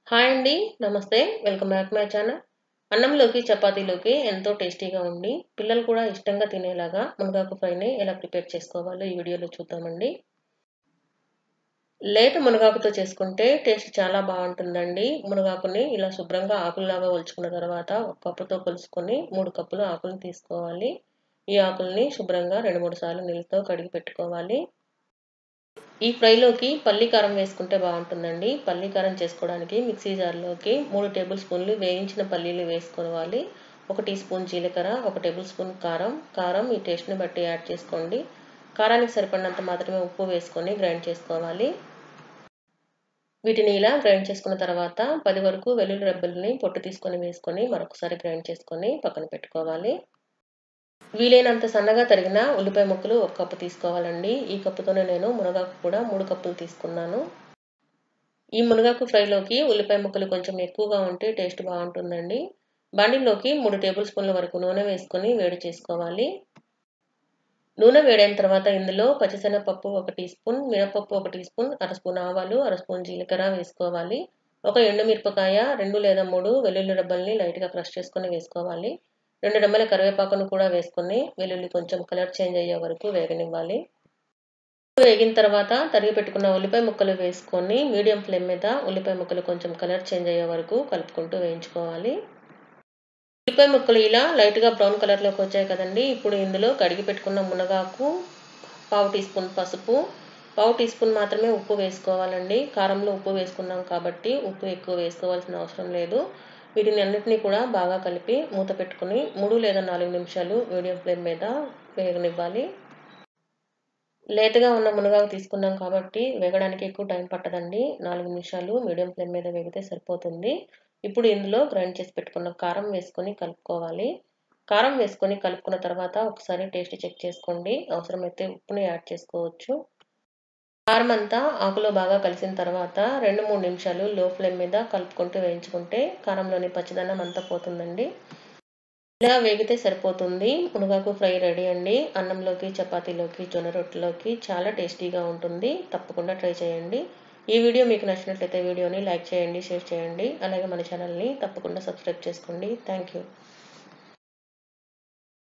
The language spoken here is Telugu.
హాయ్ అండి. నమస్తే. Welcome back my channel. అన్నంలోకి, చపాతీలోకి ఎంతో టేస్టీగా ఉండి, పిల్లలు కూడా ఇష్టంగా తినేలాగా మునగాకు ఫ్రైని ఎలా ప్రిపేర్ చేసుకోవాలో ఈ వీడియోలో చూద్దామండి. లేత మునగాకుతో చేసుకుంటే టేస్ట్ చాలా బాగుంటుందండి. మునగాకుని ఇలా శుభ్రంగా ఆకుల్లాగా ఒలుచుకున్న తర్వాత ఒక కప్పుతో కొలుసుకొని 3 కప్పులు ఆకులను తీసుకోవాలి. ఈ ఆకుల్ని శుభ్రంగా 2-3 సార్లు నీళ్ళతో కడిగి పెట్టుకోవాలి. ఈ ఫ్రైలోకి పల్లి కారం వేసుకుంటే బాగుంటుందండి. పల్లి కారం చేసుకోవడానికి మిక్సీ జార్లోకి 3 టేబుల్ స్పూన్లు వేయించిన పల్లీలు వేసుకోవాలి. 1 టీ స్పూన్ జీలకర్ర, 1 టేబుల్ స్పూన్ కారం మీ టేస్ట్ని బట్టి యాడ్ చేసుకోండి. కారానికి సరిపడినంత మాత్రమే ఉప్పు వేసుకొని గ్రైండ్ చేసుకోవాలి. వీటిని ఇలా గ్రైండ్ చేసుకున్న తర్వాత 10 వరకు వెల్లుల్లి రెబ్బల్ని పొట్టు తీసుకొని వేసుకొని మరొకసారి గ్రైండ్ చేసుకొని పక్కన పెట్టుకోవాలి. వీలైనంత సన్నగా తరిగిన ఉల్లిపాయ ముక్కలు 1 కప్పు తీసుకోవాలండి. ఈ కప్పుతోనే నేను మునగాకు కూడా 3 కప్పులు తీసుకున్నాను. ఈ మునగాకు ఫ్రైలోకి ఉల్లిపాయ ముక్కలు కొంచెం ఎక్కువగా ఉంటే టేస్ట్ బాగుంటుందండి. బాండిల్లోకి 3 టేబుల్ స్పూన్ల వరకు నూనె వేసుకొని వేడి చేసుకోవాలి. నూనె వేడైన తర్వాత ఇందులో పచ్చిశనగపప్పు 1 టీ స్పూన్, మినపప్పు 1 టీ స్పూన్, అర స్పూన్ ఆవాలు, అర స్పూన్ జీలకర్ర వేసుకోవాలి. ఒక ఎండుమిరపకాయ, 2 లేదా 3 వెల్లుల్లి రెబ్బల్ని లైట్‌గా క్రష్ చేసుకొని వేసుకోవాలి. 2 రెమ్మల కరివేపాకును కూడా వేసుకొని వెల్లుల్లి కొంచెం కలర్ చేంజ్ అయ్యే వరకు వేగనివ్వాలి. వేగిన తర్వాత తరిగి పెట్టుకున్న ఉల్లిపాయ ముక్కలు వేసుకొని మీడియం ఫ్లేమ్ మీద ఉల్లిపాయ ముక్కలు కొంచెం కలర్ చేంజ్ అయ్యే వరకు కలుపుకుంటూ వేయించుకోవాలి. ఉల్లిపాయ ముక్కలు ఇలా లైట్‌గా బ్రౌన్ కలర్‌లోకి వచ్చాయి కదండీ! ఇప్పుడు ఇందులో కడిగి పెట్టుకున్న మునగాకు, పావు టీ స్పూన్ పసుపు, పావు టీ స్పూన్ మాత్రమే ఉప్పు వేసుకోవాలండి. కారంలో ఉప్పు వేసుకున్నాం కాబట్టి ఉప్పు ఎక్కువ వేసుకోవాల్సిన అవసరం లేదు. వీటిని అన్నిటిని కూడా బాగా కలిపి మూత పెట్టుకొని 3 లేదా 4 నిమిషాలు మీడియం ఫ్లేమ్ మీద వేగనివ్వాలి. లేతగా ఉన్న మునగాకు తీసుకున్నాం కాబట్టి వేగడానికి ఎక్కువ టైం పట్టదండి. 4 నిమిషాలు మీడియం ఫ్లేమ్ మీద వేగితే సరిపోతుంది. ఇప్పుడు ఇందులో గ్రైండ్ చేసి పెట్టుకున్న కారం వేసుకొని కలుపుకోవాలి. కారం వేసుకొని కలుపుకున్న తర్వాత ఒకసారి టేస్ట్ చెక్ చేసుకోండి. అవసరమైతే ఉప్పుని యాడ్ చేసుకోవచ్చు. కారం అంతా ఆకులో బాగా కలిసిన తర్వాత 2-3 నిమిషాలు లో ఫ్లేమ్ మీద కలుపుకుంటూ వేయించుకుంటే కారంలోని పచ్చిదనం అంతా పోతుందండి. ఇలా వేగితే సరిపోతుంది. మునగాకు ఫ్రై రెడీ అండి. అన్నంలోకి, చపాతీలోకి, జొన్న రొట్టెలోకి చాలా టేస్టీగా ఉంటుంది. తప్పకుండా ట్రై చేయండి. ఈ వీడియో మీకు నచ్చినట్లయితే వీడియోని లైక్ చేయండి, షేర్ చేయండి. అలాగే మన ఛానల్‌ని తప్పకుండా సబ్స్క్రైబ్ చేసుకోండి. Thank you.